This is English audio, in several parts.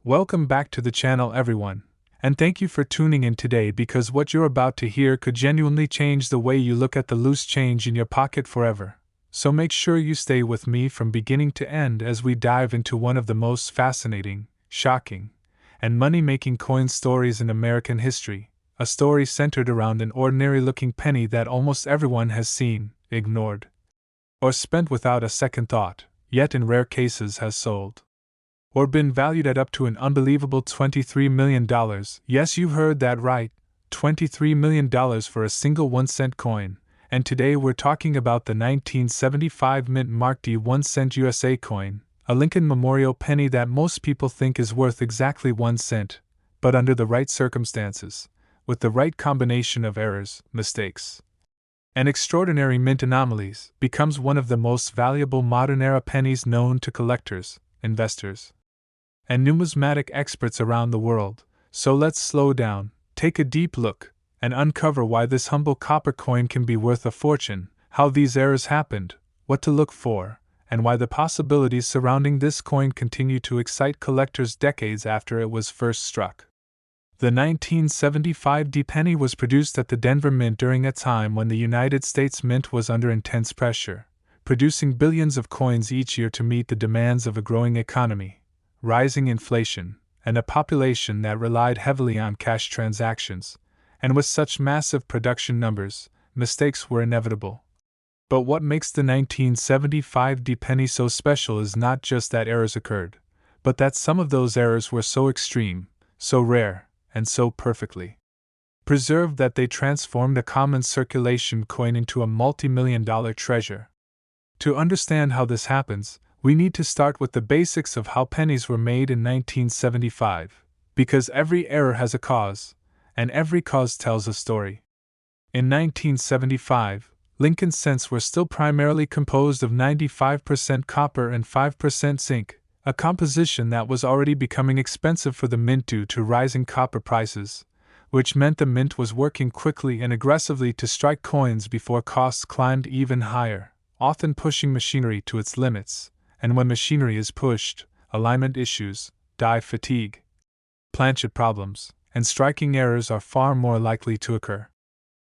Welcome back to the channel, everyone, and thank you for tuning in today because what you're about to hear could genuinely change the way you look at the loose change in your pocket forever. So make sure you stay with me from beginning to end as we dive into one of the most fascinating, shocking, and money-making coin stories in American history, a story centered around an ordinary-looking penny that almost everyone has seen, ignored, or spent without a second thought, yet in rare cases has sold or been valued at up to an unbelievable $23 million. Yes, you heard that right, $23 million for a single 1-cent coin. And today we're talking about the 1975 mint Mark D 1-cent USA coin, a Lincoln Memorial penny that most people think is worth exactly 1 cent, but under the right circumstances, with the right combination of errors, mistakes, and extraordinary mint anomalies, becomes one of the most valuable modern-era pennies known to collectors, investors, and numismatic experts around the world. So let's slow down, take a deep look, and uncover why this humble copper coin can be worth a fortune, how these errors happened, what to look for, and why the possibilities surrounding this coin continue to excite collectors decades after it was first struck. The 1975 D penny was produced at the Denver Mint during a time when the United States Mint was under intense pressure, producing billions of coins each year to meet the demands of a growing economy, rising inflation, and a population that relied heavily on cash transactions. And with such massive production numbers, mistakes were inevitable. But what makes the 1975 D penny so special is not just that errors occurred, but that some of those errors were so extreme, so rare, and so perfectly preserved that they transformed a common circulation coin into a multi-million-dollar treasure. To understand how this happens, we need to start with the basics of how pennies were made in 1975, because every error has a cause, and every cause tells a story. In 1975, Lincoln cents were still primarily composed of 95% copper and 5% zinc, a composition that was already becoming expensive for the mint due to rising copper prices, which meant the mint was working quickly and aggressively to strike coins before costs climbed even higher, often pushing machinery to its limits. And when machinery is pushed, alignment issues, die fatigue, planchet problems, and striking errors are far more likely to occur.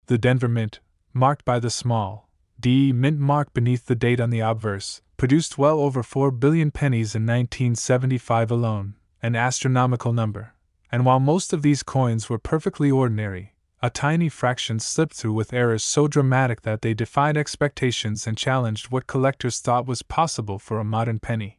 The Denver Mint, marked by the small D mint mark beneath the date on the obverse, produced well over 4 billion pennies in 1975 alone, an astronomical number. And while most of these coins were perfectly ordinary, a tiny fraction slipped through with errors so dramatic that they defied expectations and challenged what collectors thought was possible for a modern penny.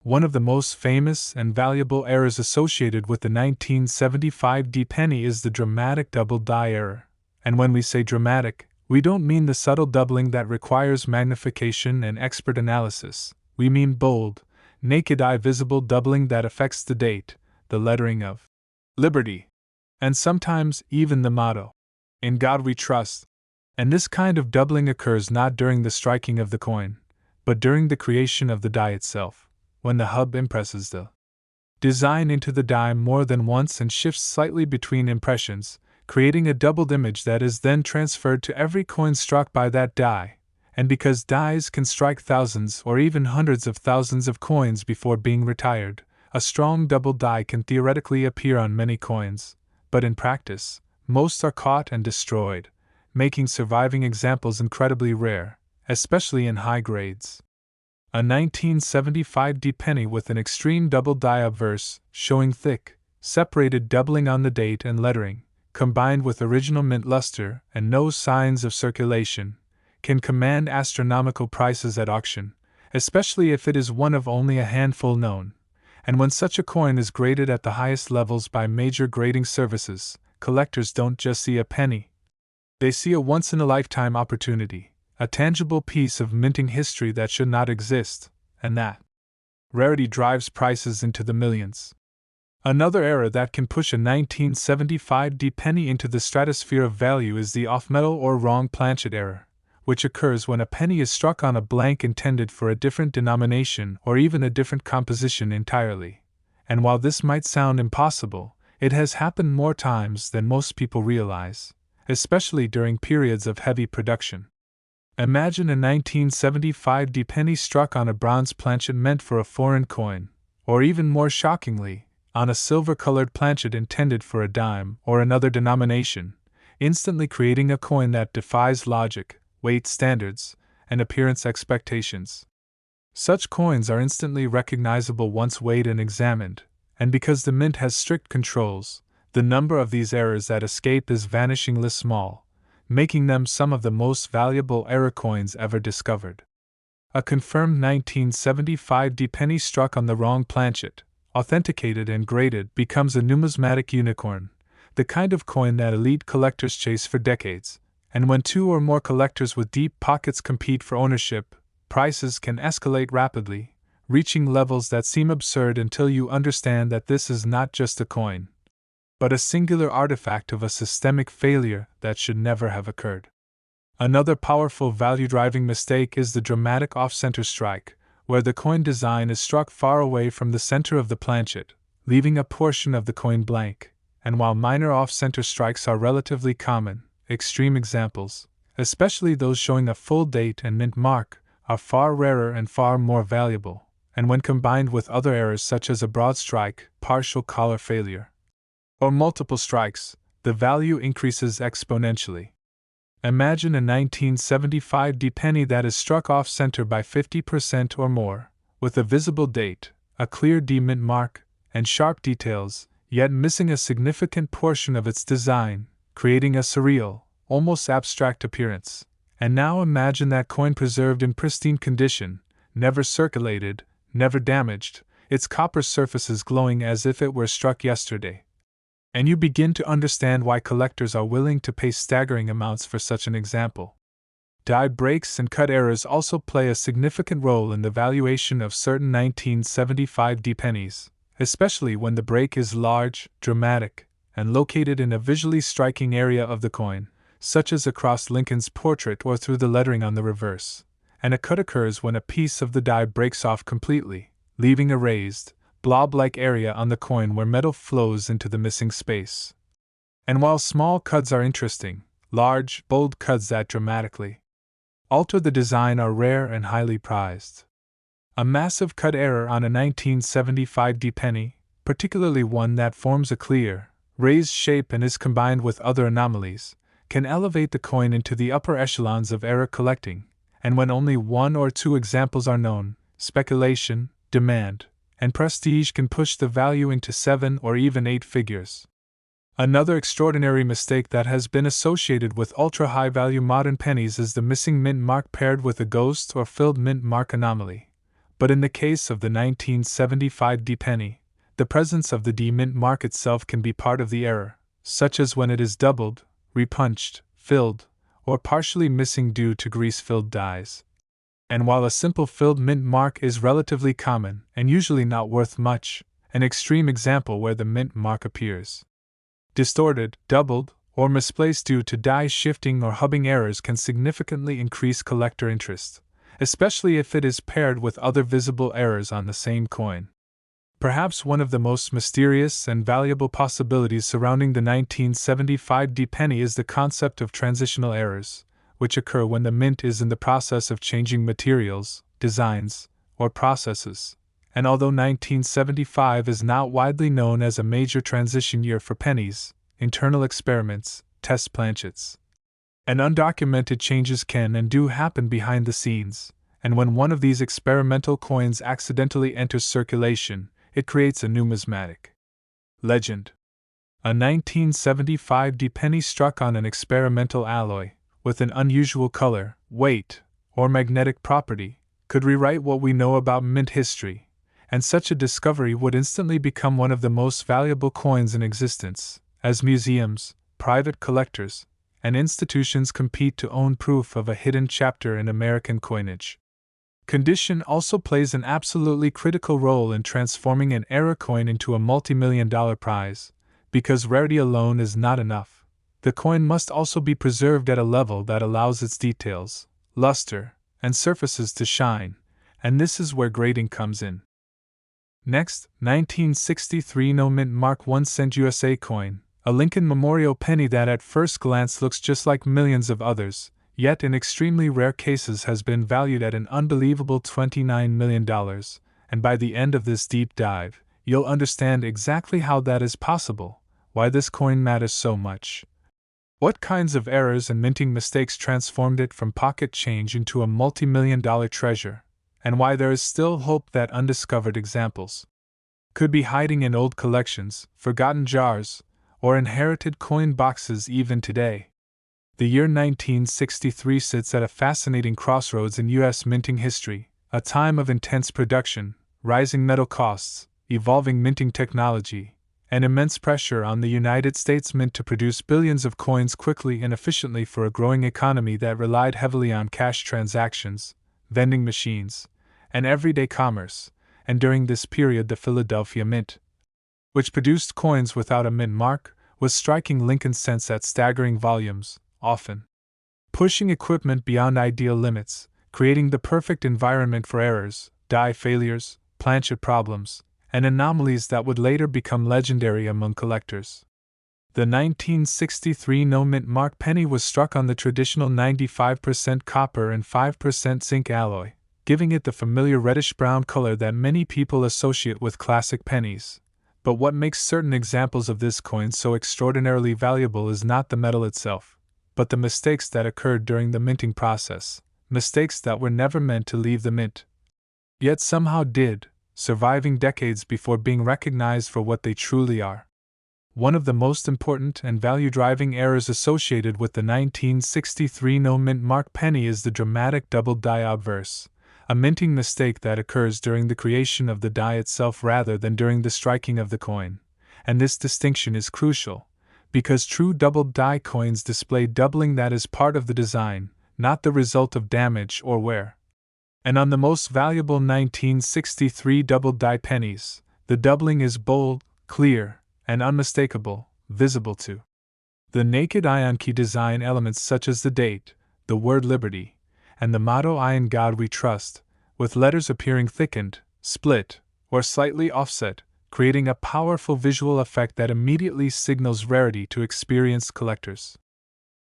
One of the most famous and valuable errors associated with the 1975 D penny is the dramatic double die error. And when we say dramatic, we don't mean the subtle doubling that requires magnification and expert analysis. We mean bold, naked eye visible doubling that affects the date, the lettering of Liberty, and sometimes even the motto, "In God We Trust." And this kind of doubling occurs not during the striking of the coin, but during the creation of the die itself, when the hub impresses the design into the die more than once and shifts slightly between impressions, creating a doubled image that is then transferred to every coin struck by that die. And because dies can strike thousands or even hundreds of thousands of coins before being retired, a strong double die can theoretically appear on many coins, but in practice, most are caught and destroyed, making surviving examples incredibly rare, especially in high grades. A 1975 D penny with an extreme double die obverse, showing thick, separated doubling on the date and lettering, combined with original mint luster and no signs of circulation, can command astronomical prices at auction, especially if it is one of only a handful known. And when such a coin is graded at the highest levels by major grading services, collectors don't just see a penny. They see a once-in-a-lifetime opportunity, a tangible piece of minting history that should not exist, and that rarity drives prices into the millions. Another error that can push a 1975 D penny into the stratosphere of value is the off-metal or wrong planchet error, which occurs when a penny is struck on a blank intended for a different denomination or even a different composition entirely. And while this might sound impossible, it has happened more times than most people realize, especially during periods of heavy production. Imagine a 1975 D penny struck on a bronze planchet meant for a foreign coin, or even more shockingly, on a silver-colored planchet intended for a dime or another denomination, instantly creating a coin that defies logic, weight standards, and appearance expectations. Such coins are instantly recognizable once weighed and examined, and because the mint has strict controls, the number of these errors that escape is vanishingly small, making them some of the most valuable error coins ever discovered. A confirmed 1975 penny struck on the wrong planchet, authenticated and graded, becomes a numismatic unicorn, the kind of coin that elite collectors chase for decades, and when two or more collectors with deep pockets compete for ownership, prices can escalate rapidly, reaching levels that seem absurd until you understand that this is not just a coin, but a singular artifact of a systemic failure that should never have occurred. Another powerful value-driving mistake is the dramatic off-center strike, where the coin design is struck far away from the center of the planchet, leaving a portion of the coin blank. And while minor off-center strikes are relatively common, extreme examples, especially those showing a full date and mint mark, are far rarer and far more valuable, and when combined with other errors such as a broad strike, partial collar failure, or multiple strikes, the value increases exponentially. Imagine a 1975 penny that is struck off-center by 50% or more, with a visible date, a clear mint mark, and sharp details, yet missing a significant portion of its design, creating a surreal, almost abstract appearance. And now imagine that coin preserved in pristine condition, never circulated, never damaged, its copper surfaces glowing as if it were struck yesterday. And you begin to understand why collectors are willing to pay staggering amounts for such an example. Die breaks and cut errors also play a significant role in the valuation of certain 1975 pennies, especially when the break is large, dramatic, and located in a visually striking area of the coin, such as across Lincoln's portrait or through the lettering on the reverse. And a cut occurs when a piece of the die breaks off completely, leaving a raised, blob-like area on the coin where metal flows into the missing space. And while small cuds are interesting, large, bold cuds that dramatically alter the design are rare and highly prized. A massive cut error on a 1975 penny, particularly one that forms a clear, raised shape and is combined with other anomalies, can elevate the coin into the upper echelons of error collecting, and when only one or two examples are known, speculation, demand, and prestige can push the value into 7 or even 8 figures. Another extraordinary mistake that has been associated with ultra-high-value modern pennies is the missing mint mark paired with a ghost or filled mint mark anomaly. But in the case of the 1975 penny, the presence of the mint mark itself can be part of the error, such as when it is doubled, repunched, filled, or partially missing due to grease-filled dies. And while a simple filled mint mark is relatively common and usually not worth much, an extreme example where the mint mark appears distorted, doubled, or misplaced due to die shifting or hubbing errors can significantly increase collector interest, especially if it is paired with other visible errors on the same coin. Perhaps one of the most mysterious and valuable possibilities surrounding the 1975 penny is the concept of transitional errors, which occur when the mint is in the process of changing materials, designs, or processes. And although 1975 is not widely known as a major transition year for pennies, internal experiments, test planchets, and undocumented changes can and do happen behind the scenes, and when one of these experimental coins accidentally enters circulation, it creates a numismatic legend. A 1975 penny struck on an experimental alloy, with an unusual color, weight, or magnetic property, could rewrite what we know about mint history, and such a discovery would instantly become one of the most valuable coins in existence, as museums, private collectors, and institutions compete to own proof of a hidden chapter in American coinage. Condition also plays an absolutely critical role in transforming an error coin into a multi-million-dollar prize, because rarity alone is not enough. The coin must also be preserved at a level that allows its details, luster, and surfaces to shine, and this is where grading comes in. Next, 1963 No Mint Mark 1 cent USA coin, a Lincoln Memorial penny that at first glance looks just like millions of others, yet in extremely rare cases has been valued at an unbelievable $29 million, and by the end of this deep dive, you'll understand exactly how that is possible, why this coin matters so much, what kinds of errors and minting mistakes transformed it from pocket change into a multi-million-dollar treasure, and why there is still hope that undiscovered examples could be hiding in old collections, forgotten jars, or inherited coin boxes even today. The year 1963 sits at a fascinating crossroads in U.S. minting history, a time of intense production, rising metal costs, evolving minting technology, and immense pressure on the United States Mint to produce billions of coins quickly and efficiently for a growing economy that relied heavily on cash transactions, vending machines, and everyday commerce. And during this period the Philadelphia Mint, which produced coins without a mint mark, was striking Lincoln cents at staggering volumes, often pushing equipment beyond ideal limits, creating the perfect environment for errors, die failures, planchet problems, and anomalies that would later become legendary among collectors. The 1963 no-mint mark penny was struck on the traditional 95% copper and 5% zinc alloy, giving it the familiar reddish-brown color that many people associate with classic pennies. But what makes certain examples of this coin so extraordinarily valuable is not the metal itself, but the mistakes that occurred during the minting process, mistakes that were never meant to leave the mint, yet somehow did, surviving decades before being recognized for what they truly are. One of the most important and value-driving errors associated with the 1963 no-mint mark penny is the dramatic double die obverse, a minting mistake that occurs during the creation of the die itself rather than during the striking of the coin. And this distinction is crucial, because true double die coins display doubling that is part of the design, not the result of damage or wear. And on the most valuable 1963 double die pennies, the doubling is bold, clear, and unmistakable, visible to the naked eye on key design elements such as the date, the word liberty, and the motto "I in God we trust," with letters appearing thickened, split, or slightly offset, creating a powerful visual effect that immediately signals rarity to experienced collectors.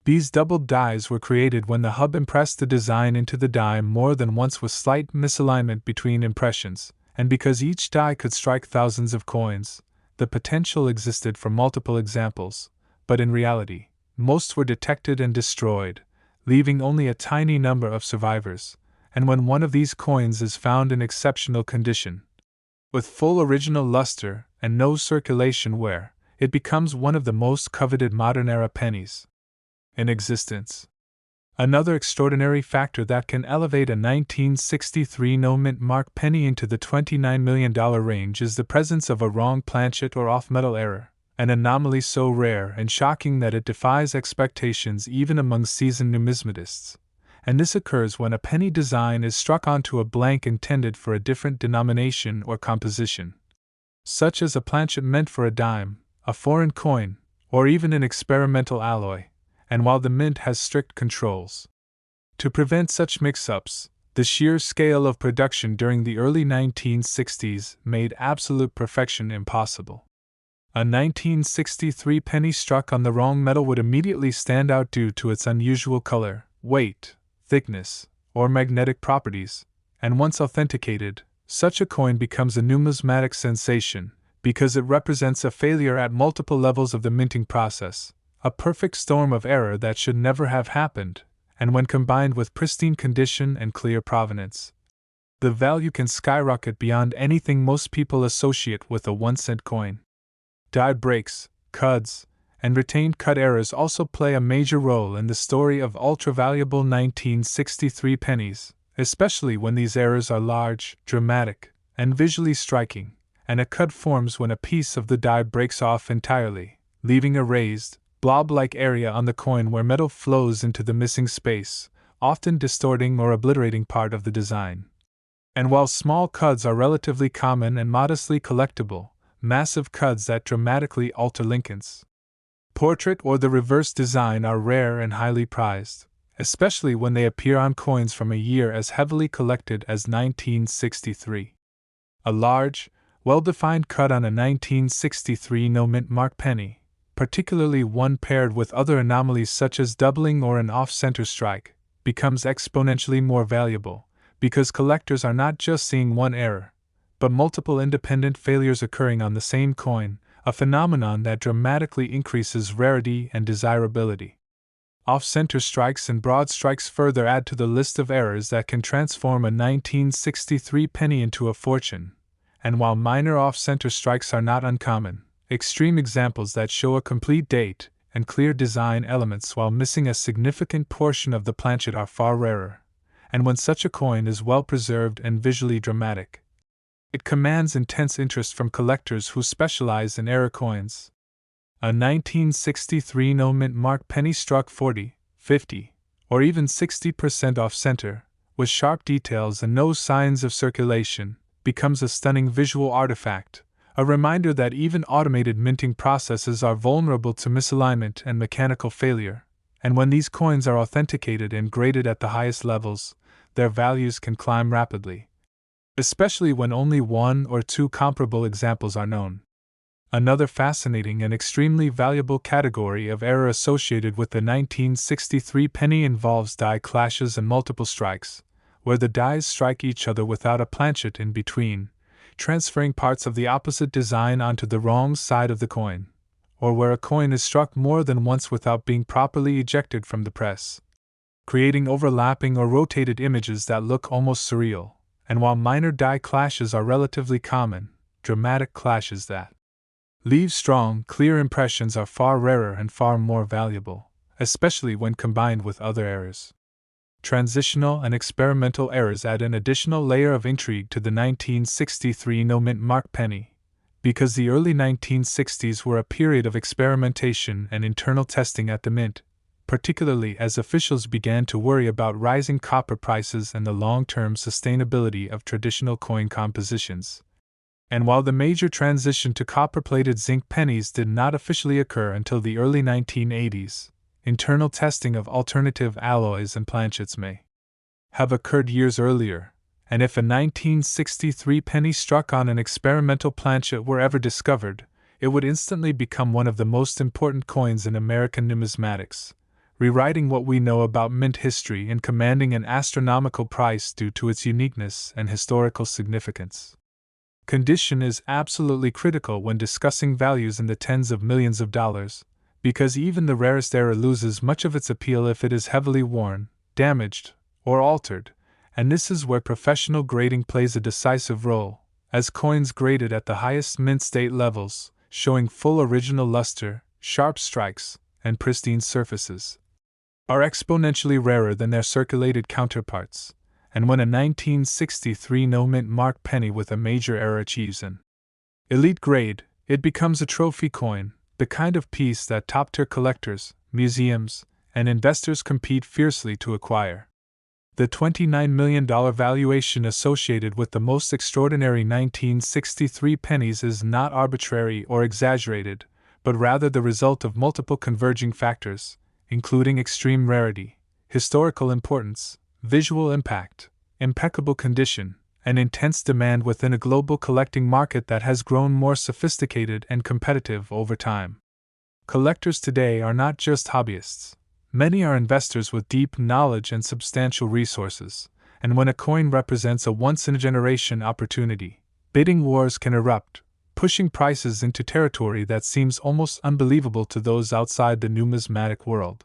These double dies were created when the hub impressed the design into the die more than once with slight misalignment between impressions, and because each die could strike thousands of coins, the potential existed for multiple examples, but in reality, most were detected and destroyed, leaving only a tiny number of survivors. And when one of these coins is found in exceptional condition, with full original luster and no circulation wear, it becomes one of the most coveted modern-era pennies in existence. Another extraordinary factor that can elevate a 1963 no-mint mark penny into the $29 million range is the presence of a wrong planchet or off-metal error, an anomaly so rare and shocking that it defies expectations even among seasoned numismatists. And this occurs when a penny design is struck onto a blank intended for a different denomination or composition, such as a planchet meant for a dime, a foreign coin, or even an experimental alloy. And while the mint has strict controls to prevent such mix-ups, the sheer scale of production during the early 1960s made absolute perfection impossible. A 1963 penny struck on the wrong metal would immediately stand out due to its unusual color, weight, thickness, or magnetic properties, and once authenticated, such a coin becomes a numismatic sensation because it represents a failure at multiple levels of the minting process, a perfect storm of error that should never have happened, and when combined with pristine condition and clear provenance, the value can skyrocket beyond anything most people associate with a 1-cent coin. Die breaks, cuds, and retained cut errors also play a major role in the story of ultra-valuable 1963 pennies, especially when these errors are large, dramatic, and visually striking, and a cut forms when a piece of the die breaks off entirely, leaving a raised, blob-like area on the coin where metal flows into the missing space, often distorting or obliterating part of the design. And while small cuds are relatively common and modestly collectible, massive cuds that dramatically alter Lincoln's portrait or the reverse design are rare and highly prized, especially when they appear on coins from a year as heavily collected as 1963. A large, well-defined cut on a 1963 no-mint mark penny, particularly one paired with other anomalies such as doubling or an off-center strike, becomes exponentially more valuable, because collectors are not just seeing one error, but multiple independent failures occurring on the same coin, a phenomenon that dramatically increases rarity and desirability. Off-center strikes and broad strikes further add to the list of errors that can transform a 1963 penny into a fortune, and while minor off-center strikes are not uncommon, extreme examples that show a complete date and clear design elements while missing a significant portion of the planchet are far rarer, and when such a coin is well preserved and visually dramatic, it commands intense interest from collectors who specialize in error coins. A 1963 no-mint mark penny struck 40, 50, or even 60% off-center, with sharp details and no signs of circulation, becomes a stunning visual artifact, a reminder that even automated minting processes are vulnerable to misalignment and mechanical failure, and when these coins are authenticated and graded at the highest levels, their values can climb rapidly, especially when only one or two comparable examples are known. Another fascinating and extremely valuable category of error associated with the 1963 penny involves die clashes and multiple strikes, where the dies strike each other without a planchet in between, transferring parts of the opposite design onto the wrong side of the coin, or where a coin is struck more than once without being properly ejected from the press, creating overlapping or rotated images that look almost surreal. And while minor die clashes are relatively common, dramatic clashes that leave strong, clear impressions are far rarer and far more valuable, especially when combined with other errors. Transitional and experimental errors add an additional layer of intrigue to the 1963 no-mint mark penny, because the early 1960s were a period of experimentation and internal testing at the mint, particularly as officials began to worry about rising copper prices and the long-term sustainability of traditional coin compositions. And while the major transition to copper-plated zinc pennies did not officially occur until the early 1980s, internal testing of alternative alloys and planchets may have occurred years earlier, and if a 1963 penny struck on an experimental planchet were ever discovered, it would instantly become one of the most important coins in American numismatics, rewriting what we know about mint history and commanding an astronomical price due to its uniqueness and historical significance. Condition is absolutely critical when discussing values in the tens of millions of dollars, because even the rarest error loses much of its appeal if it is heavily worn, damaged, or altered, and this is where professional grading plays a decisive role, as coins graded at the highest mint state levels, showing full original luster, sharp strikes, and pristine surfaces, are exponentially rarer than their circulated counterparts, and when a 1963 no-mint mark penny with a major error achieves an elite grade, it becomes a trophy coin, the kind of piece that top-tier collectors, museums, and investors compete fiercely to acquire. The $29 million valuation associated with the most extraordinary 1963 pennies is not arbitrary or exaggerated, but rather the result of multiple converging factors, including extreme rarity, historical importance, visual impact, impeccable condition, and intense demand within a global collecting market that has grown more sophisticated and competitive over time. Collectors today are not just hobbyists. Many are investors with deep knowledge and substantial resources, and when a coin represents a once-in-a-generation opportunity, bidding wars can erupt, pushing prices into territory that seems almost unbelievable to those outside the numismatic world.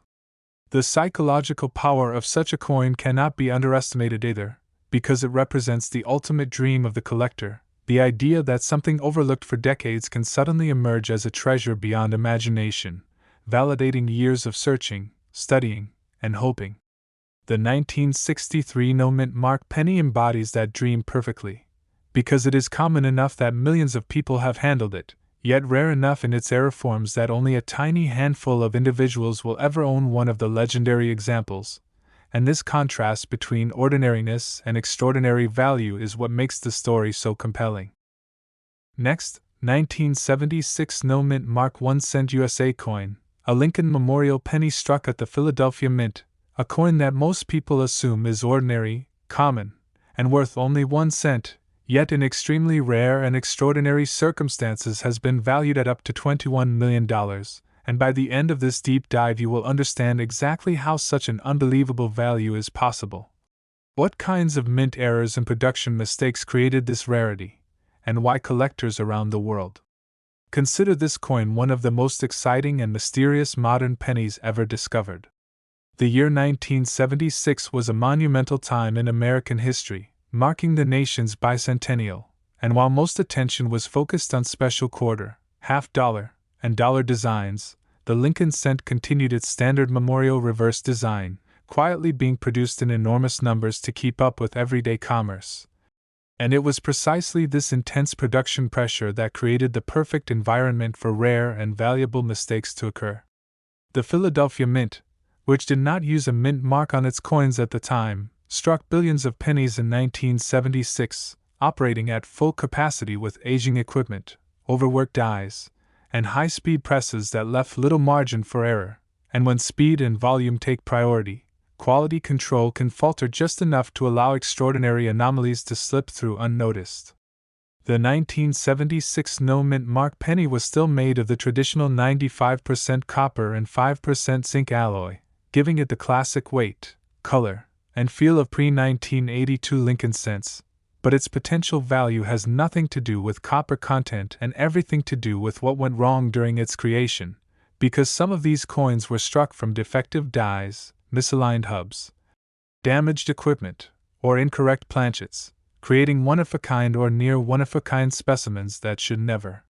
The psychological power of such a coin cannot be underestimated either, because it represents the ultimate dream of the collector, the idea that something overlooked for decades can suddenly emerge as a treasure beyond imagination, validating years of searching, studying, and hoping. The 1963 no-mint mark penny embodies that dream perfectly, because it is common enough that millions of people have handled it, yet rare enough in its error forms that only a tiny handful of individuals will ever own one of the legendary examples, and this contrast between ordinariness and extraordinary value is what makes the story so compelling. Next, 1976 no-mint mark 1 cent USA coin, a Lincoln Memorial penny struck at the Philadelphia Mint, a coin that most people assume is ordinary, common, and worth only 1 cent, yet in extremely rare and extraordinary circumstances has been valued at up to $21 million, and by the end of this deep dive you will understand exactly how such an unbelievable value is possible. What kinds of mint errors and production mistakes created this rarity, and why collectors around the world consider this coin one of the most exciting and mysterious modern pennies ever discovered. The year 1976 was a monumental time in American history, marking the nation's bicentennial, and while most attention was focused on special quarter, half-dollar, and dollar designs, the Lincoln cent continued its standard memorial reverse design, quietly being produced in enormous numbers to keep up with everyday commerce. And it was precisely this intense production pressure that created the perfect environment for rare and valuable mistakes to occur. The Philadelphia Mint, which did not use a mint mark on its coins at the time, struck billions of pennies in 1976, operating at full capacity with aging equipment, overworked dies, and high-speed presses that left little margin for error. And when speed and volume take priority, quality control can falter just enough to allow extraordinary anomalies to slip through unnoticed. The 1976 no-mint mark penny was still made of the traditional 95% copper and 5% zinc alloy, giving it the classic weight, color, and feel of pre-1982 Lincoln cents, but its potential value has nothing to do with copper content and everything to do with what went wrong during its creation, because some of these coins were struck from defective dies, misaligned hubs, damaged equipment, or incorrect planchets, creating one-of-a-kind or near one-of-a-kind specimens that should never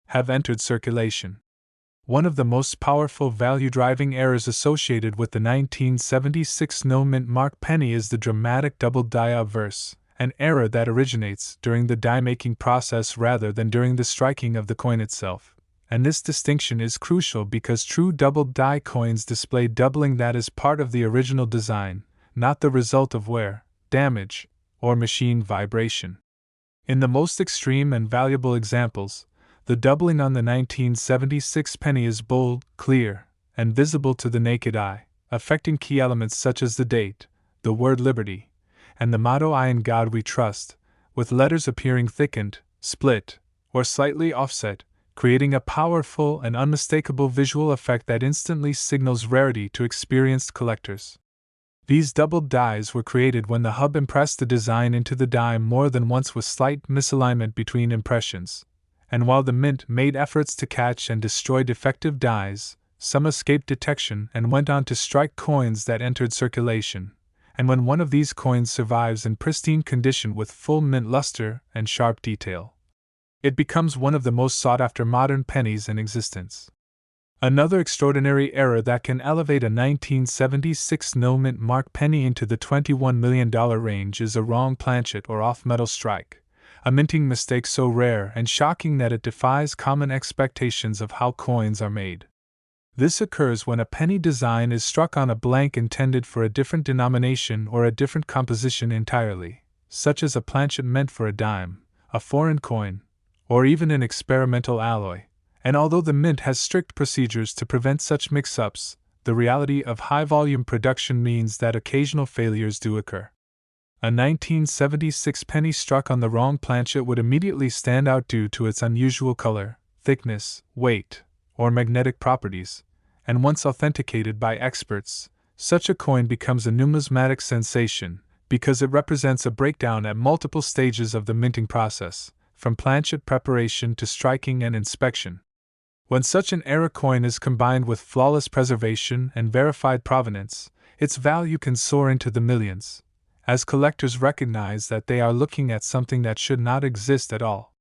have entered circulation. One of the most powerful value-driving errors associated with the 1976 no-mint mark penny is the dramatic double die obverse, an error that originates during the die-making process rather than during the striking of the coin itself. And this distinction is crucial because true doubled die coins display doubling that is part of the original design, not the result of wear, damage, or machine vibration. In the most extreme and valuable examples, the doubling on the 1976 penny is bold, clear, and visible to the naked eye, affecting key elements such as the date, the word liberty, and the motto "I in God we trust," with letters appearing thickened, split, or slightly offset, creating a powerful and unmistakable visual effect that instantly signals rarity to experienced collectors. These doubled dies were created when the hub impressed the design into the die more than once with slight misalignment between impressions, and while the mint made efforts to catch and destroy defective dies, some escaped detection and went on to strike coins that entered circulation. And when one of these coins survives in pristine condition with full mint luster and sharp detail, it becomes one of the most sought-after modern pennies in existence. Another extraordinary error that can elevate a 1976 no-mint mark penny into the $21 million range is a wrong planchet or off-metal strike, a minting mistake so rare and shocking that it defies common expectations of how coins are made. This occurs when a penny design is struck on a blank intended for a different denomination or a different composition entirely, such as a planchet meant for a dime, a foreign coin, or even an experimental alloy. And although the mint has strict procedures to prevent such mix-ups, the reality of high-volume production means that occasional failures do occur. A 1976 penny struck on the wrong planchet would immediately stand out due to its unusual color, thickness, weight, or magnetic properties, and once authenticated by experts, such a coin becomes a numismatic sensation because it represents a breakdown at multiple stages of the minting process, from planchet preparation to striking and inspection. When such an error coin is combined with flawless preservation and verified provenance, its value can soar into the millions, as collectors recognize that they are looking at something that should not exist at all.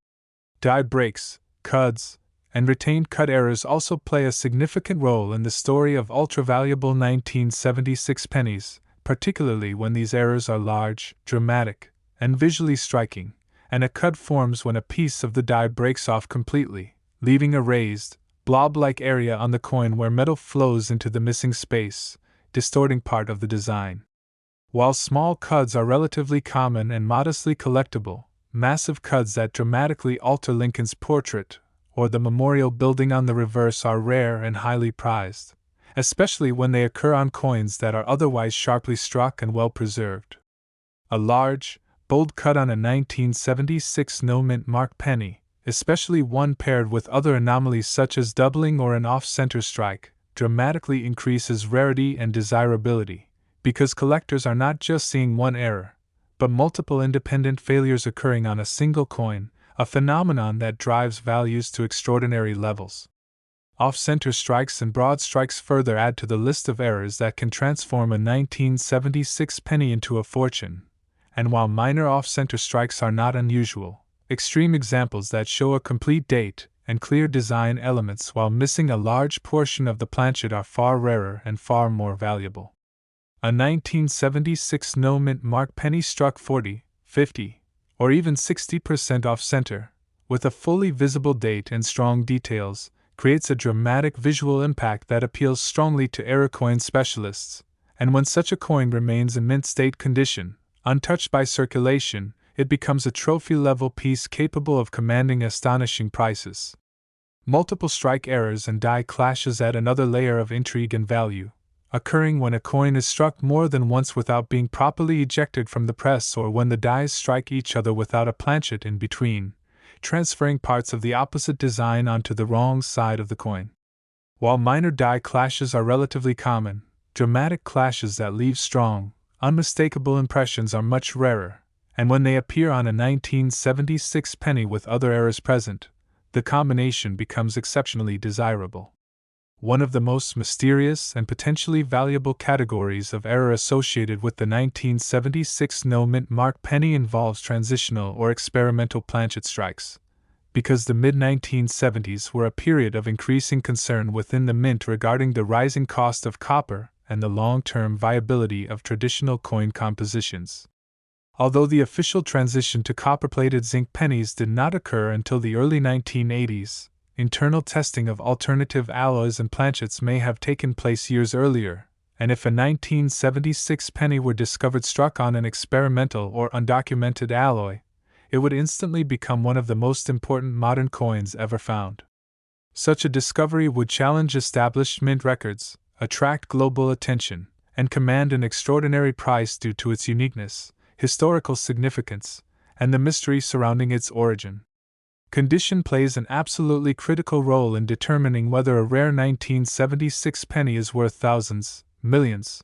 Die breaks, cuds, and retained cud errors also play a significant role in the story of ultra-valuable 1976 pennies, particularly when these errors are large, dramatic, and visually striking, and a cud forms when a piece of the die breaks off completely, leaving a raised, blob-like area on the coin where metal flows into the missing space, distorting part of the design. While small cuds are relatively common and modestly collectible, massive cuds that dramatically alter Lincoln's portrait or the memorial building on the reverse are rare and highly prized, especially when they occur on coins that are otherwise sharply struck and well preserved. A large, bold cut on a 1976 no-mint mark penny, especially one paired with other anomalies such as doubling or an off-center strike, dramatically increases rarity and desirability, because collectors are not just seeing one error, but multiple independent failures occurring on a single coin, a phenomenon that drives values to extraordinary levels. Off-center strikes and broad strikes further add to the list of errors that can transform a 1976 penny into a fortune, and while minor off-center strikes are not unusual, extreme examples that show a complete date and clear design elements while missing a large portion of the planchet are far rarer and far more valuable. A 1976 no-mint mark penny struck 40, 50, or even 60% off-center, with a fully visible date and strong details, creates a dramatic visual impact that appeals strongly to error coin specialists, and when such a coin remains in mint state condition, untouched by circulation, it becomes a trophy-level piece capable of commanding astonishing prices. Multiple strike errors and die clashes add another layer of intrigue and value, occurring when a coin is struck more than once without being properly ejected from the press or when the dies strike each other without a planchet in between, transferring parts of the opposite design onto the wrong side of the coin. While minor die clashes are relatively common, dramatic clashes that leave strong, unmistakable impressions are much rarer, and when they appear on a 1976 penny with other errors present, the combination becomes exceptionally desirable. One of the most mysterious and potentially valuable categories of error associated with the 1976 no-mint mark penny involves transitional or experimental planchet strikes, because the mid-1970s were a period of increasing concern within the mint regarding the rising cost of copper and the long-term viability of traditional coin compositions. Although the official transition to copper-plated zinc pennies did not occur until the early 1980s, internal testing of alternative alloys and planchets may have taken place years earlier, and if a 1976 penny were discovered struck on an experimental or undocumented alloy, it would instantly become one of the most important modern coins ever found. Such a discovery would challenge established mint records, attract global attention, and command an extraordinary price due to its uniqueness, historical significance, and the mystery surrounding its origin. Condition plays an absolutely critical role in determining whether a rare 1976 penny is worth thousands, millions,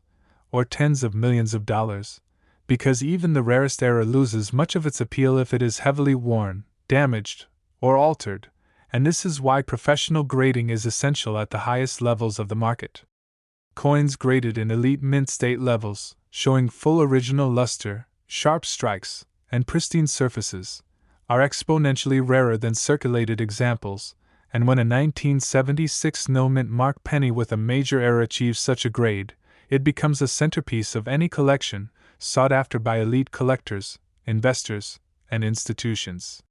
or tens of millions of dollars, because even the rarest error loses much of its appeal if it is heavily worn, damaged, or altered, and this is why professional grading is essential at the highest levels of the market. Coins graded in elite mint state levels, showing full original luster, sharp strikes, and pristine surfaces, are exponentially rarer than circulated examples, and when a 1976 no-mint mark penny with a major error achieves such a grade, it becomes a centerpiece of any collection, sought after by elite collectors, investors, and institutions.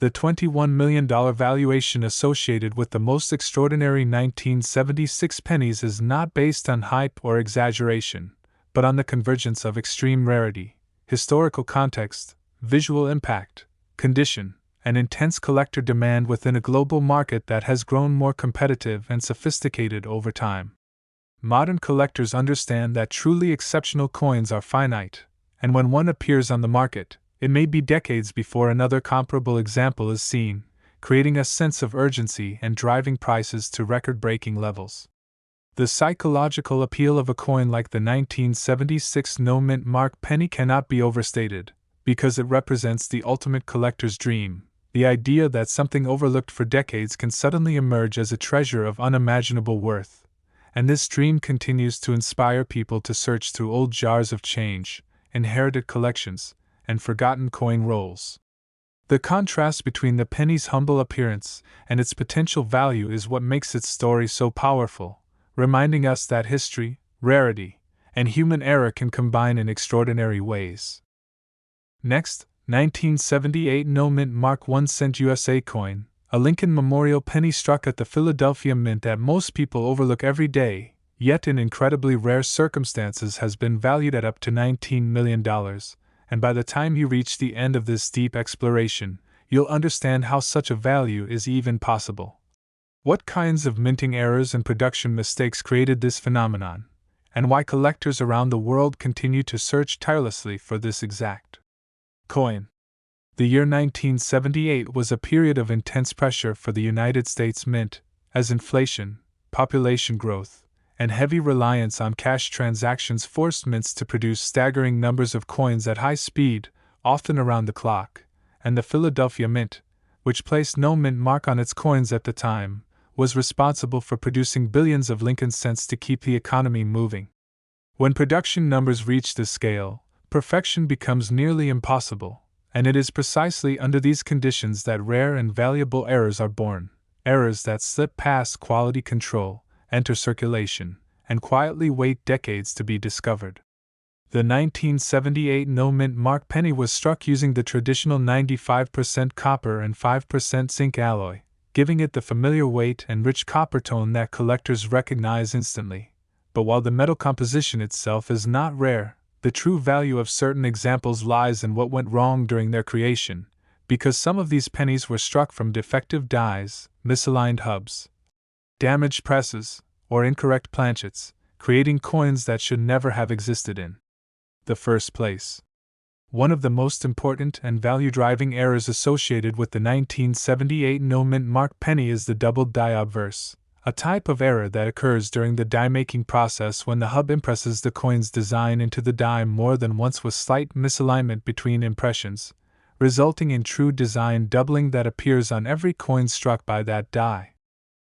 The $21 million valuation associated with the most extraordinary 1976 pennies is not based on hype or exaggeration, but on the convergence of extreme rarity, historical context, visual impact, condition, and intense collector demand within a global market that has grown more competitive and sophisticated over time. Modern collectors understand that truly exceptional coins are finite, and when one appears on the market, it may be decades before another comparable example is seen, creating a sense of urgency and driving prices to record-breaking levels. The psychological appeal of a coin like the 1976 no-mint mark penny cannot be overstated, because it represents the ultimate collector's dream, the idea that something overlooked for decades can suddenly emerge as a treasure of unimaginable worth, and this dream continues to inspire people to search through old jars of change, inherited collections, and forgotten coin rolls. The contrast between the penny's humble appearance and its potential value is what makes its story so powerful, reminding us that history, rarity, and human error can combine in extraordinary ways. Next, 1978 no-mint mark 1 cent USA coin, a Lincoln Memorial penny struck at the Philadelphia Mint that most people overlook every day, yet in incredibly rare circumstances has been valued at up to $19 million, and by the time you reach the end of this deep exploration, you'll understand how such a value is even possible. What kinds of minting errors and production mistakes created this phenomenon, and why collectors around the world continue to search tirelessly for this exact coin. The year 1978 was a period of intense pressure for the United States Mint, as inflation, population growth, and heavy reliance on cash transactions forced mints to produce staggering numbers of coins at high speed, often around the clock, and the Philadelphia Mint, which placed no mint mark on its coins at the time, was responsible for producing billions of Lincoln cents to keep the economy moving. When production numbers reach this scale, perfection becomes nearly impossible, and it is precisely under these conditions that rare and valuable errors are born, errors that slip past quality control, enter circulation, and quietly wait decades to be discovered. The 1978 no-mint mark penny was struck using the traditional 95% copper and 5% zinc alloy, giving it the familiar weight and rich copper tone that collectors recognize instantly. But while the metal composition itself is not rare, the true value of certain examples lies in what went wrong during their creation, because some of these pennies were struck from defective dies, misaligned hubs, damaged presses, or incorrect planchets, creating coins that should never have existed in the first place. One of the most important and value-driving errors associated with the 1978 no-mint mark penny is the doubled die obverse, a type of error that occurs during the die-making process when the hub impresses the coin's design into the die more than once with slight misalignment between impressions, resulting in true design doubling that appears on every coin struck by that die.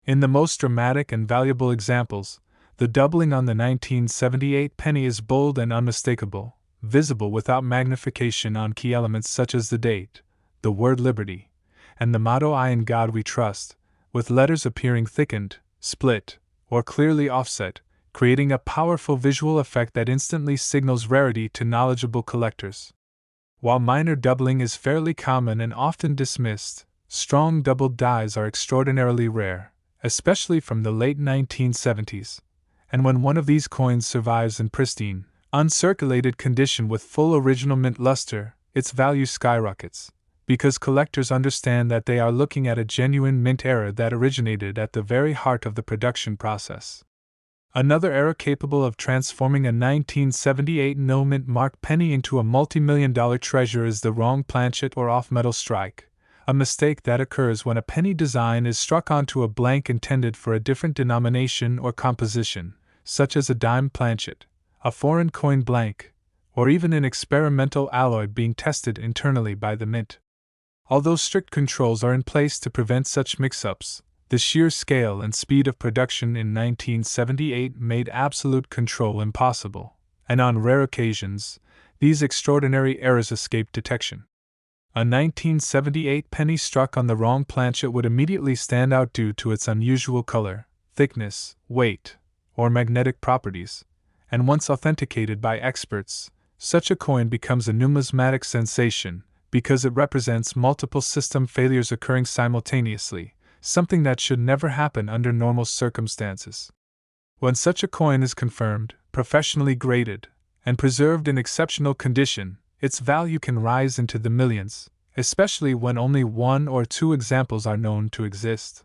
In the most dramatic and valuable examples, the doubling on the 1978 penny is bold and unmistakable, visible without magnification on key elements such as the date, the word liberty, and the motto I in God we trust, with letters appearing thickened, split, or clearly offset, creating a powerful visual effect that instantly signals rarity to knowledgeable collectors. While minor doubling is fairly common and often dismissed, strong doubled dies are extraordinarily rare, especially from the late 1970s. And when one of these coins survives in pristine, uncirculated condition with full original mint luster, its value skyrockets, because collectors understand that they are looking at a genuine mint error that originated at the very heart of the production process. Another error capable of transforming a 1978 no-mint mark penny into a multi-million-dollar treasure is the wrong planchet or off-metal strike, a mistake that occurs when a penny design is struck onto a blank intended for a different denomination or composition, such as a dime planchet, a foreign coin blank, or even an experimental alloy being tested internally by the mint. Although strict controls are in place to prevent such mix-ups, the sheer scale and speed of production in 1978 made absolute control impossible, and on rare occasions, these extraordinary errors escaped detection. A 1978 penny struck on the wrong planchet would immediately stand out due to its unusual color, thickness, weight, or magnetic properties, and once authenticated by experts, such a coin becomes a numismatic sensation because it represents multiple system failures occurring simultaneously, something that should never happen under normal circumstances. When such a coin is confirmed, professionally graded, and preserved in exceptional condition, its value can rise into the millions, especially when only one or two examples are known to exist.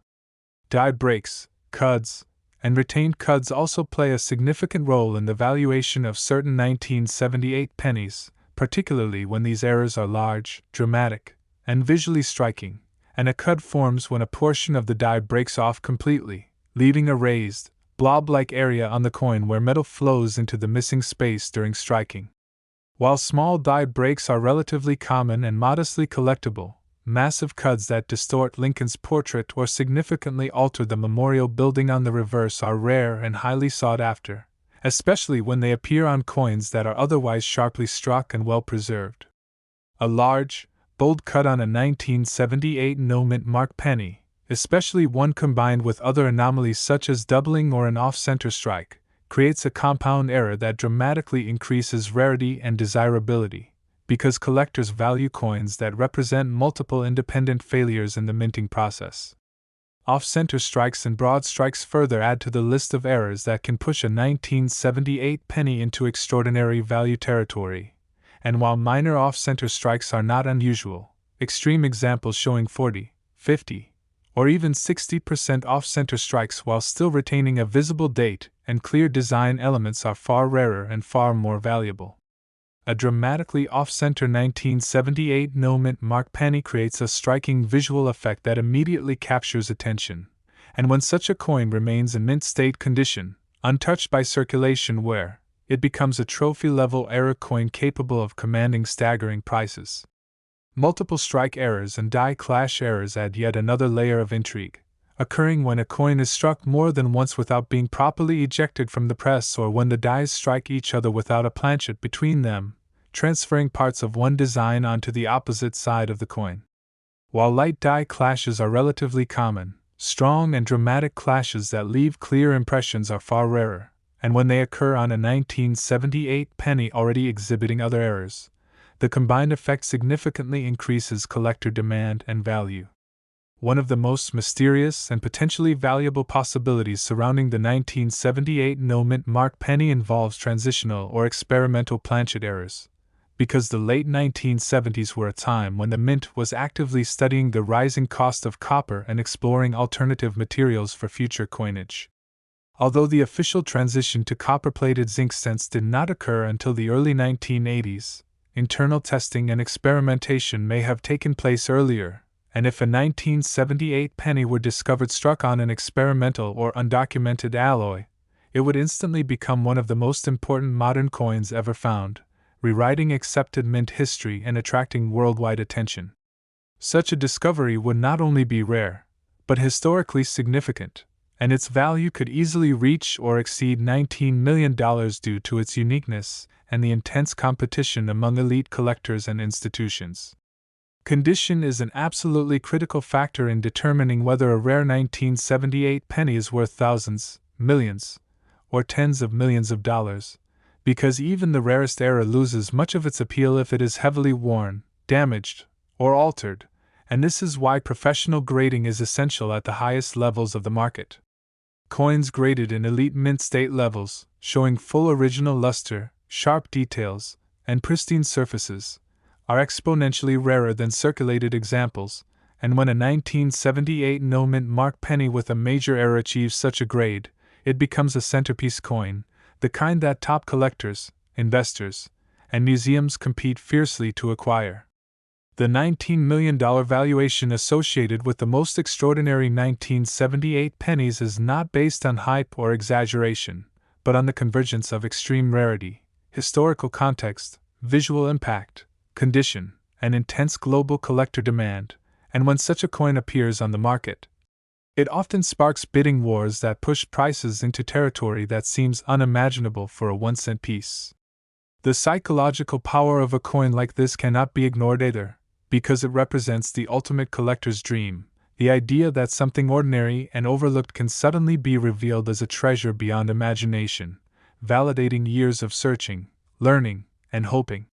Die breaks, cuds, and retained cuds also play a significant role in the valuation of certain 1978 pennies, particularly when these errors are large, dramatic, and visually striking, and a cud forms when a portion of the die breaks off completely, leaving a raised, blob-like area on the coin where metal flows into the missing space during striking. While small die breaks are relatively common and modestly collectible, massive cuds that distort Lincoln's portrait or significantly alter the memorial building on the reverse are rare and highly sought after, especially when they appear on coins that are otherwise sharply struck and well preserved. A large, bold cud on a 1978 no-mint mark penny, especially one combined with other anomalies such as doubling or an off-center strike, creates a compound error that dramatically increases rarity and desirability, because collectors value coins that represent multiple independent failures in the minting process. Off-center strikes and broad strikes further add to the list of errors that can push a 1978 penny into extraordinary value territory, and while minor off-center strikes are not unusual, extreme examples showing 40, 50, or even 60% off-center strikes while still retaining a visible date and clear design elements are far rarer and far more valuable. A dramatically off-center 1978 no-mint mark penny creates a striking visual effect that immediately captures attention, and when such a coin remains in mint-state condition, untouched by circulation wear, it becomes a trophy-level error coin capable of commanding staggering prices. Multiple strike errors and die clash errors add yet another layer of intrigue, occurring when a coin is struck more than once without being properly ejected from the press, or when the dies strike each other without a planchet between them, transferring parts of one design onto the opposite side of the coin. While light die clashes are relatively common, strong and dramatic clashes that leave clear impressions are far rarer, and when they occur on a 1978 penny already exhibiting other errors, the combined effect significantly increases collector demand and value. One of the most mysterious and potentially valuable possibilities surrounding the 1978 no-mint mark penny involves transitional or experimental planchet errors, because the late 1970s were a time when the mint was actively studying the rising cost of copper and exploring alternative materials for future coinage. Although the official transition to copper-plated zinc cents did not occur until the early 1980s, internal testing and experimentation may have taken place earlier, and if a 1978 penny were discovered struck on an experimental or undocumented alloy, it would instantly become one of the most important modern coins ever found, rewriting accepted mint history and attracting worldwide attention. Such a discovery would not only be rare, but historically significant, and its value could easily reach or exceed $19 million due to its uniqueness and the intense competition among elite collectors and institutions. Condition is an absolutely critical factor in determining whether a rare 1978 penny is worth thousands, millions, or tens of millions of dollars, because even the rarest era loses much of its appeal if it is heavily worn, damaged, or altered, and this is why professional grading is essential at the highest levels of the market. Coins graded in elite mint state levels, showing full original luster, sharp details, and pristine surfaces, are exponentially rarer than circulated examples, and when a 1978 no-mint mark penny with a major error achieves such a grade, it becomes a centerpiece coin, the kind that top collectors, investors, and museums compete fiercely to acquire. The $19 million valuation associated with the most extraordinary 1978 pennies is not based on hype or exaggeration, but on the convergence of extreme rarity, historical context, visual impact, condition, and intense global collector demand, and when such a coin appears on the market, it often sparks bidding wars that push prices into territory that seems unimaginable for a 1-cent piece. The psychological power of a coin like this cannot be ignored either, because it represents the ultimate collector's dream, the idea that something ordinary and overlooked can suddenly be revealed as a treasure beyond imagination, validating years of searching, learning, and hoping.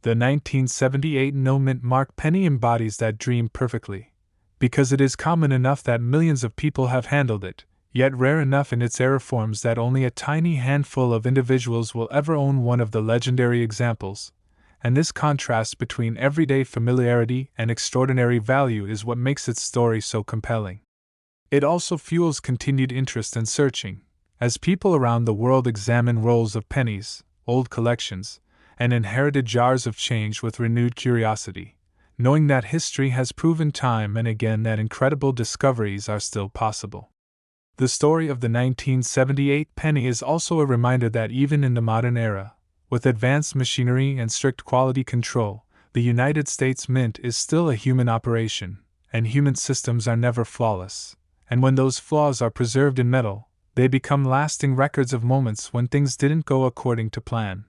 The 1978 no-mint mark penny embodies that dream perfectly, because it is common enough that millions of people have handled it, yet rare enough in its error forms that only a tiny handful of individuals will ever own one of the legendary examples, and this contrast between everyday familiarity and extraordinary value is what makes its story so compelling. It also fuels continued interest and searching, as people around the world examine rolls of pennies, old collections, and inherited jars of change with renewed curiosity, knowing that history has proven time and again that incredible discoveries are still possible. The story of the 1978 penny is also a reminder that even in the modern era, with advanced machinery and strict quality control, the United States Mint is still a human operation, and human systems are never flawless, and when those flaws are preserved in metal, they become lasting records of moments when things didn't go according to plan.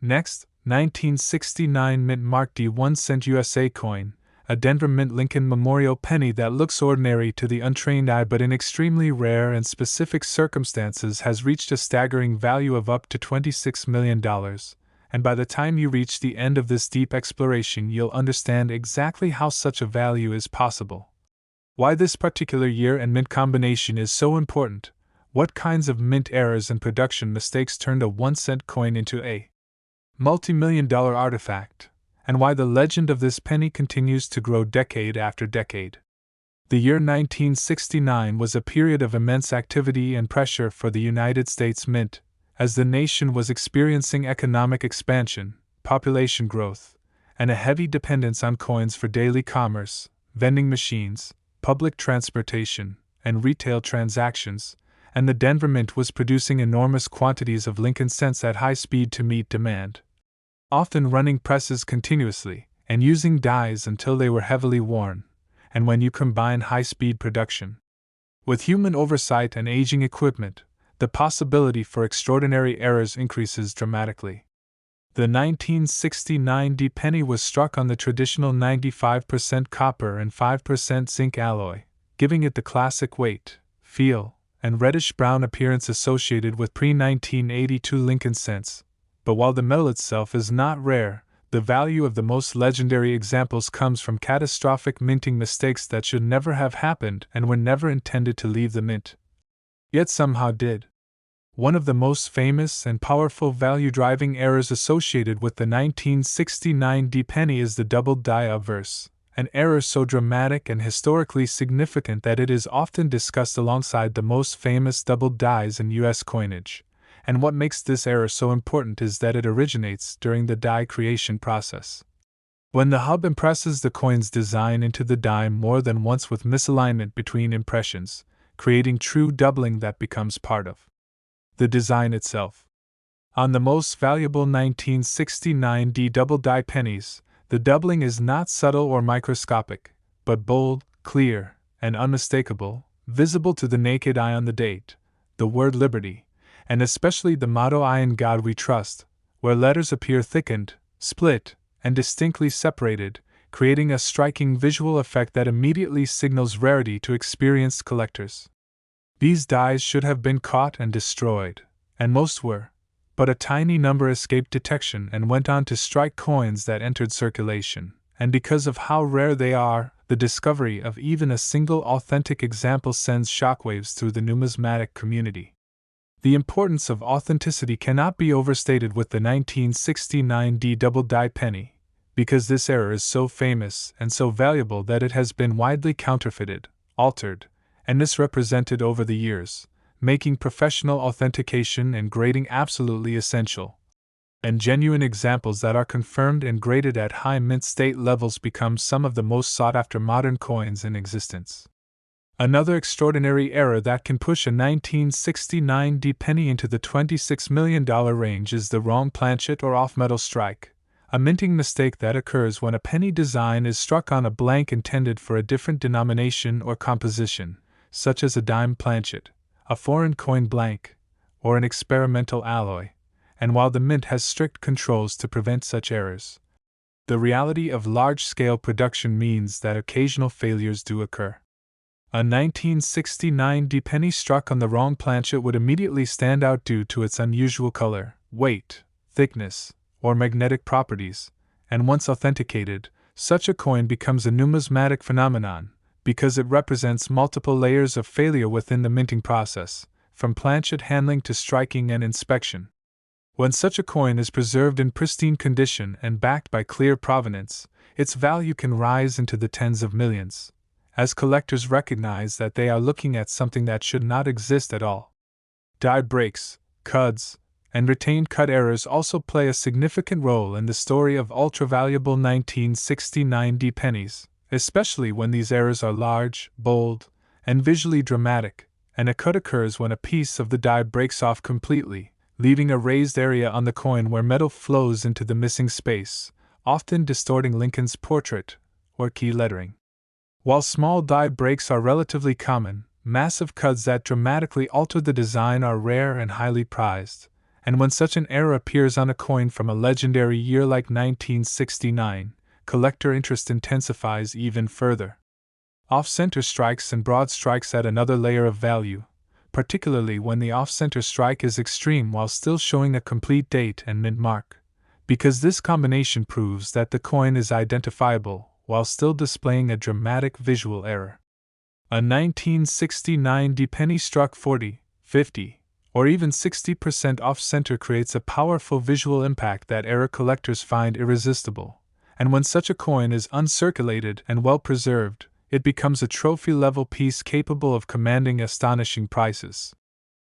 Next, 1969 Mint Mark D 1-cent USA coin, a Denver Mint Lincoln Memorial penny that looks ordinary to the untrained eye but in extremely rare and specific circumstances has reached a staggering value of up to $26 million, and by the time you reach the end of this deep exploration you'll understand exactly how such a value is possible. Why this particular year and mint combination is so important, what kinds of mint errors and production mistakes turned a 1-cent coin into a multi-million-dollar artifact, and why the legend of this penny continues to grow decade after decade. The year 1969 was a period of immense activity and pressure for the United States Mint, as the nation was experiencing economic expansion, population growth, and a heavy dependence on coins for daily commerce, vending machines, public transportation, and retail transactions, and the Denver Mint was producing enormous quantities of Lincoln cents at high speed to meet demand. Often running presses continuously, and using dyes until they were heavily worn, and when you combine high-speed production with human oversight and aging equipment, the possibility for extraordinary errors increases dramatically. The 1969 D penny was struck on the traditional 95% copper and 5% zinc alloy, giving it the classic weight, feel, and reddish-brown appearance associated with pre-1982 Lincoln cents. But while the metal itself is not rare, the value of the most legendary examples comes from catastrophic minting mistakes that should never have happened and were never intended to leave the mint, yet somehow did. One of the most famous and powerful value-driving errors associated with the 1969 D penny is the doubled die obverse, an error so dramatic and historically significant that it is often discussed alongside the most famous doubled dies in U.S. coinage. And what makes this error so important is that it originates during the die creation process. When the hub impresses the coin's design into the die more than once with misalignment between impressions, creating true doubling that becomes part of the design itself. On the most valuable 1969 D double die pennies, the doubling is not subtle or microscopic, but bold, clear, and unmistakable, visible to the naked eye on the date, the word liberty, and especially the motto "I in God we trust," where letters appear thickened, split, and distinctly separated, creating a striking visual effect that immediately signals rarity to experienced collectors. These dies should have been caught and destroyed, and most were, but a tiny number escaped detection and went on to strike coins that entered circulation, and because of how rare they are, the discovery of even a single authentic example sends shockwaves through the numismatic community. The importance of authenticity cannot be overstated with the 1969 D double die penny, because this error is so famous and so valuable that it has been widely counterfeited, altered, and misrepresented over the years, making professional authentication and grading absolutely essential. And genuine examples that are confirmed and graded at high mint state levels become some of the most sought-after modern coins in existence. Another extraordinary error that can push a 1969 D penny into the $26 million range is the wrong planchet or off-metal strike, a minting mistake that occurs when a penny design is struck on a blank intended for a different denomination or composition, such as a dime planchet, a foreign coin blank, or an experimental alloy, and while the mint has strict controls to prevent such errors, the reality of large-scale production means that occasional failures do occur. A 1969 D penny struck on the wrong planchet would immediately stand out due to its unusual color, weight, thickness, or magnetic properties, and once authenticated, such a coin becomes a numismatic phenomenon, because it represents multiple layers of failure within the minting process, from planchet handling to striking and inspection. When such a coin is preserved in pristine condition and backed by clear provenance, its value can rise into the tens of millions, as collectors recognize that they are looking at something that should not exist at all. Die breaks, cuds, and retained cut errors also play a significant role in the story of ultra-valuable 1969 D pennies, especially when these errors are large, bold, and visually dramatic, and a cut occurs when a piece of the die breaks off completely, leaving a raised area on the coin where metal flows into the missing space, often distorting Lincoln's portrait or key lettering. While small die breaks are relatively common, massive cuds that dramatically alter the design are rare and highly prized, and when such an error appears on a coin from a legendary year like 1969, collector interest intensifies even further. Off-center strikes and broad strikes add another layer of value, particularly when the off-center strike is extreme while still showing a complete date and mint mark, because this combination proves that the coin is identifiable while still displaying a dramatic visual error. A 1969 D penny struck 40, 50, or even 60% off-center creates a powerful visual impact that error collectors find irresistible, and when such a coin is uncirculated and well-preserved, it becomes a trophy-level piece capable of commanding astonishing prices.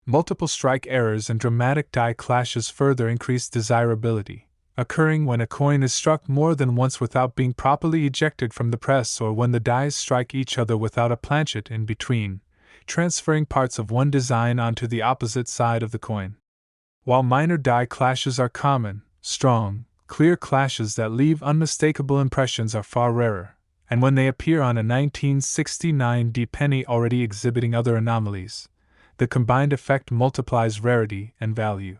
Multiple strike errors and dramatic die clashes further increase desirability, occurring when a coin is struck more than once without being properly ejected from the press or when the dies strike each other without a planchet in between, transferring parts of one design onto the opposite side of the coin. While minor die clashes are common, strong, Clear clashes that leave unmistakable impressions are far rarer, and when they appear on a 1969 D penny already exhibiting other anomalies, the combined effect multiplies rarity and value.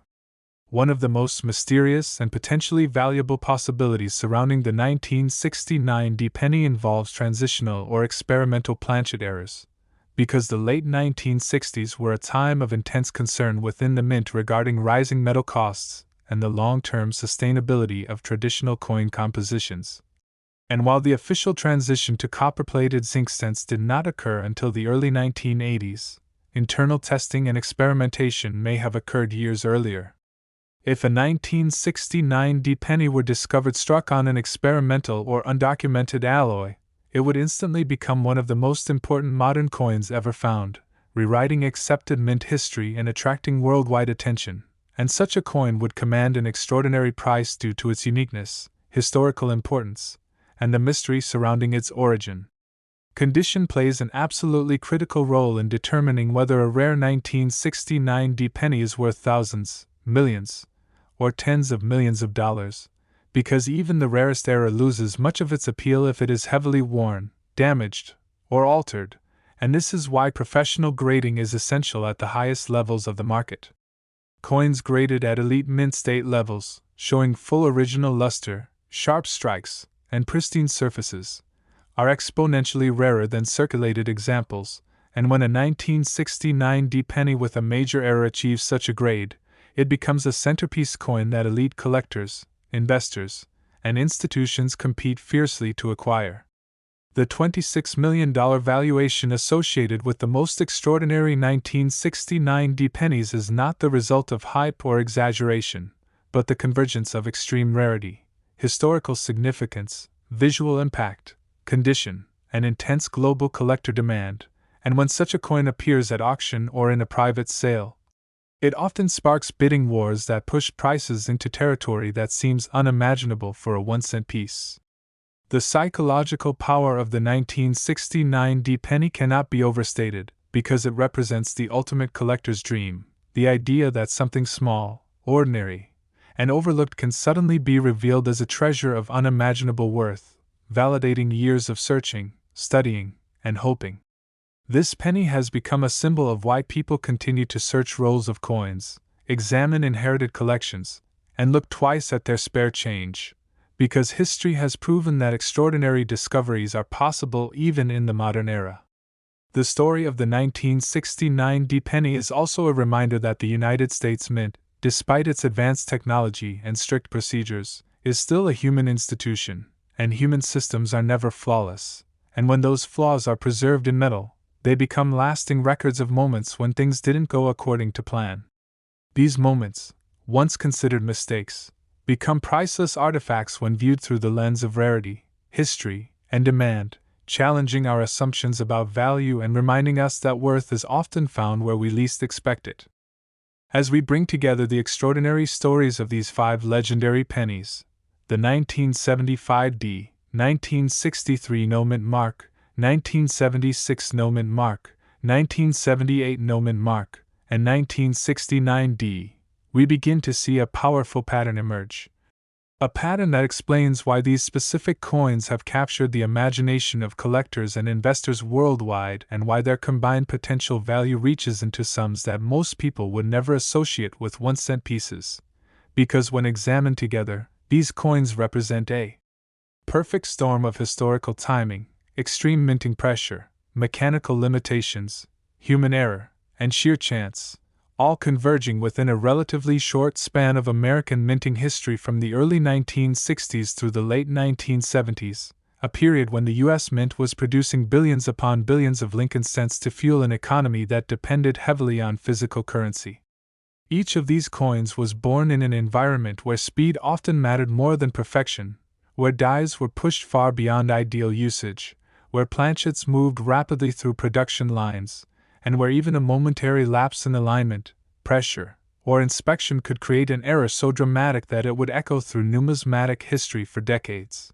One of the most mysterious and potentially valuable possibilities surrounding the 1969 D penny involves transitional or experimental planchet errors, because the late 1960s were a time of intense concern within the mint regarding rising metal costs and the long-term sustainability of traditional coin compositions. And while the official transition to copper-plated zinc cents did not occur until the early 1980s, internal testing and experimentation may have occurred years earlier. If a 1969 D penny were discovered struck on an experimental or undocumented alloy, it would instantly become one of the most important modern coins ever found, rewriting accepted mint history and attracting worldwide attention. And such a coin would command an extraordinary price due to its uniqueness, historical importance, and the mystery surrounding its origin. Condition plays an absolutely critical role in determining whether a rare 1969 D penny is worth thousands, millions, or tens of millions of dollars, because even the rarest error loses much of its appeal if it is heavily worn, damaged, or altered, and this is why professional grading is essential at the highest levels of the market. Coins graded at elite mint state levels, showing full original luster, sharp strikes, and pristine surfaces, are exponentially rarer than circulated examples, and when a 1969 D penny with a major error achieves such a grade, it becomes a centerpiece coin that elite collectors, investors, and institutions compete fiercely to acquire. The $26 million valuation associated with the most extraordinary 1969 D pennies is not the result of hype or exaggeration, but the convergence of extreme rarity, historical significance, visual impact, condition, and intense global collector demand, and when such a coin appears at auction or in a private sale, it often sparks bidding wars that push prices into territory that seems unimaginable for a 1-cent piece. The psychological power of the 1969 D penny cannot be overstated, because it represents the ultimate collector's dream, the idea that something small, ordinary, and overlooked can suddenly be revealed as a treasure of unimaginable worth, validating years of searching, studying, and hoping. This penny has become a symbol of why people continue to search rolls of coins, examine inherited collections, and look twice at their spare change, because history has proven that extraordinary discoveries are possible even in the modern era. The story of the 1969 D penny is also a reminder that the United States Mint, despite its advanced technology and strict procedures, is still a human institution, and human systems are never flawless, and when those flaws are preserved in metal, they become lasting records of moments when things didn't go according to plan. These moments, once considered mistakes, become priceless artifacts when viewed through the lens of rarity, history, and demand, challenging our assumptions about value and reminding us that worth is often found where we least expect it. As we bring together the extraordinary stories of these 5 legendary pennies, the 1975 D, 1963 no mint mark, 1976 no mint mark, 1978 no mint mark, and 1969 D, we begin to see a powerful pattern emerge. A pattern that explains why these specific coins have captured the imagination of collectors and investors worldwide and why their combined potential value reaches into sums that most people would never associate with 1-cent pieces. Because when examined together, these coins represent a perfect storm of historical timing, extreme minting pressure, mechanical limitations, human error, and sheer chance, all converging within a relatively short span of American minting history from the early 1960s through the late 1970s, a period when the U.S. Mint was producing billions upon billions of Lincoln cents to fuel an economy that depended heavily on physical currency. Each of these coins was born in an environment where speed often mattered more than perfection, where dies were pushed far beyond ideal usage, where planchets moved rapidly through production lines, and where even a momentary lapse in alignment, pressure, or inspection could create an error so dramatic that it would echo through numismatic history for decades.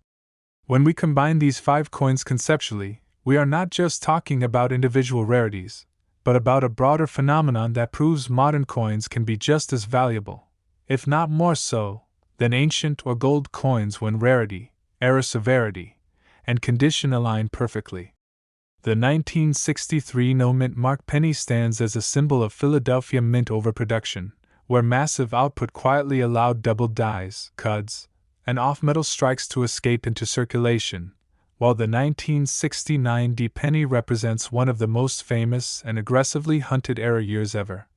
When we combine these 5 coins conceptually, we are not just talking about individual rarities, but about a broader phenomenon that proves modern coins can be just as valuable, if not more so, than ancient or gold coins when rarity, era severity, and condition align perfectly. The 1963 no-mint mark penny stands as a symbol of Philadelphia mint overproduction, where massive output quietly allowed doubled dies, cuds, and off-metal strikes to escape into circulation, while the 1969 D penny represents one of the most famous and aggressively hunted era years ever,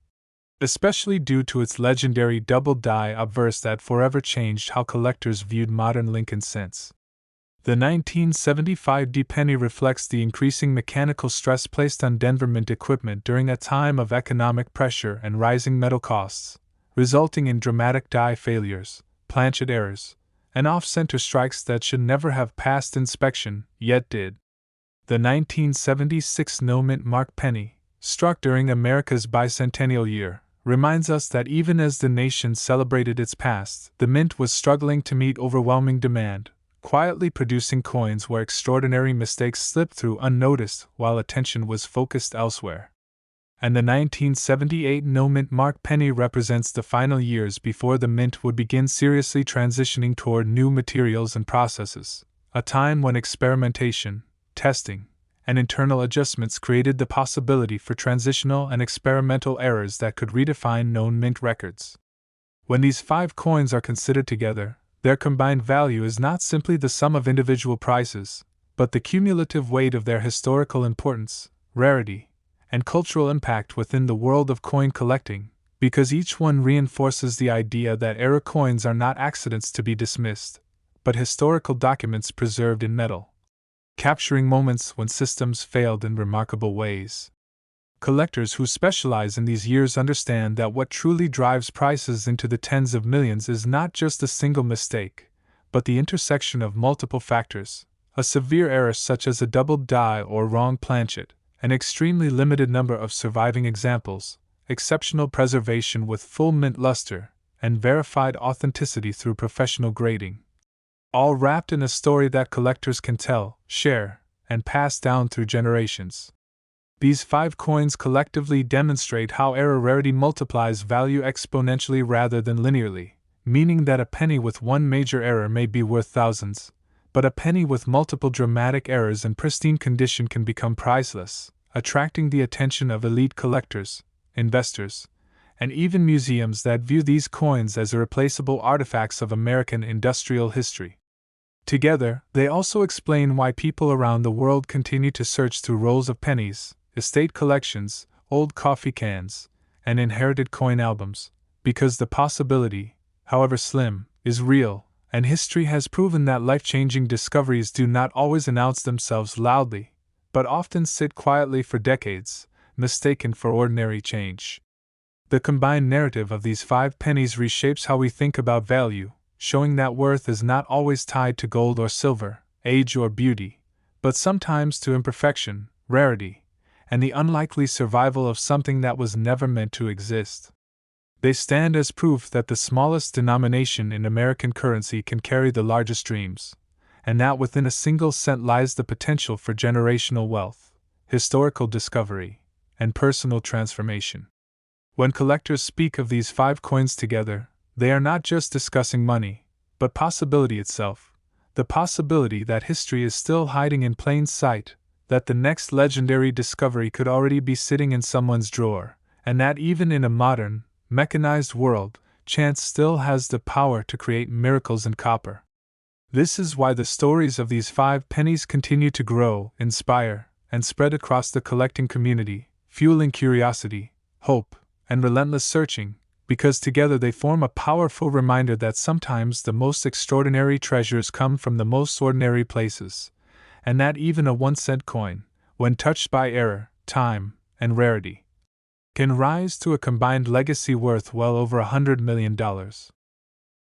especially due to its legendary double die obverse that forever changed how collectors viewed modern Lincoln cents. The 1975 D penny reflects the increasing mechanical stress placed on Denver mint equipment during a time of economic pressure and rising metal costs, resulting in dramatic die failures, planchet errors, and off-center strikes that should never have passed inspection, yet did. The 1976 no-mint mark penny, struck during America's bicentennial year, reminds us that even as the nation celebrated its past, the mint was struggling to meet overwhelming demand, quietly producing coins where extraordinary mistakes slipped through unnoticed while attention was focused elsewhere. And the 1978 no-mint mark penny represents the final years before the mint would begin seriously transitioning toward new materials and processes, a time when experimentation, testing, and internal adjustments created the possibility for transitional and experimental errors that could redefine known mint records. When these 5 coins are considered together, their combined value is not simply the sum of individual prices, but the cumulative weight of their historical importance, rarity, and cultural impact within the world of coin collecting, because each one reinforces the idea that era coins are not accidents to be dismissed, but historical documents preserved in metal, capturing moments when systems failed in remarkable ways. Collectors who specialize in these years understand that what truly drives prices into the tens of millions is not just a single mistake, but the intersection of multiple factors, a severe error such as a doubled die or wrong planchet, an extremely limited number of surviving examples, exceptional preservation with full mint luster, and verified authenticity through professional grading. All wrapped in a story that collectors can tell, share, and pass down through generations. These 5 coins collectively demonstrate how era rarity multiplies value exponentially rather than linearly, meaning that a penny with one major error may be worth thousands, but a penny with multiple dramatic errors in pristine condition can become priceless, attracting the attention of elite collectors, investors, and even museums that view these coins as irreplaceable artifacts of American industrial history. Together, they also explain why people around the world continue to search through rolls of pennies, estate collections, old coffee cans, and inherited coin albums, because the possibility, however slim, is real, and history has proven that life-changing discoveries do not always announce themselves loudly, but often sit quietly for decades, mistaken for ordinary change. The combined narrative of these 5 pennies reshapes how we think about value, showing that worth is not always tied to gold or silver, age or beauty, but sometimes to imperfection, rarity, and the unlikely survival of something that was never meant to exist. They stand as proof that the smallest denomination in American currency can carry the largest dreams, and that within a single cent lies the potential for generational wealth, historical discovery, and personal transformation. When collectors speak of these 5 coins together, they are not just discussing money, but possibility itself, the possibility that history is still hiding in plain sight, that the next legendary discovery could already be sitting in someone's drawer, and that even in a modern, mechanized world, chance still has the power to create miracles in copper. This is why the stories of these 5 pennies continue to grow, inspire, and spread across the collecting community, fueling curiosity, hope, and relentless searching, because together they form a powerful reminder that sometimes the most extraordinary treasures come from the most ordinary places, and that even a 1-cent coin, when touched by error, time, and rarity, can rise to a combined legacy worth well over $100 million.